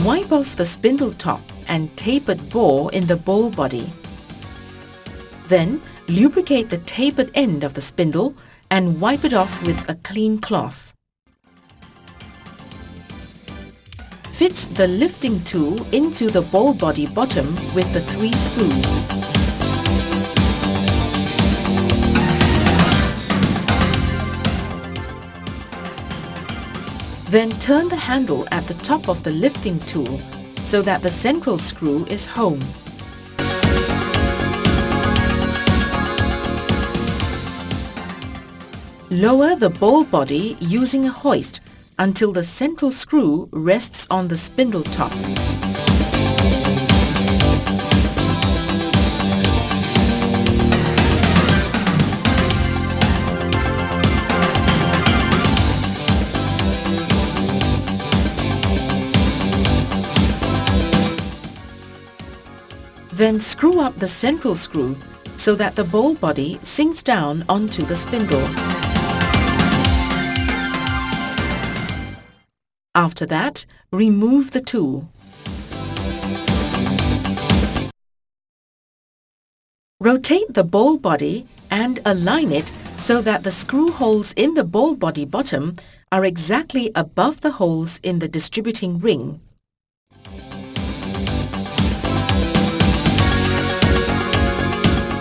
Wipe off the spindle top and tapered bore in the bowl body. Then, lubricate the tapered end of the spindle and wipe it off with a clean cloth. Fit the lifting tool into the bowl body bottom with the 3 screws. Then turn the handle at the top of the lifting tool so that the central screw is home. Lower the bowl body using a hoist until the central screw rests on the spindle top. Then screw up the central screw so that the bowl body sinks down onto the spindle. After that, remove the tool. Rotate the bowl body and align it so that the screw holes in the bowl body bottom are exactly above the holes in the distributing ring.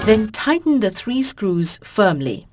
Then tighten the 3 screws firmly.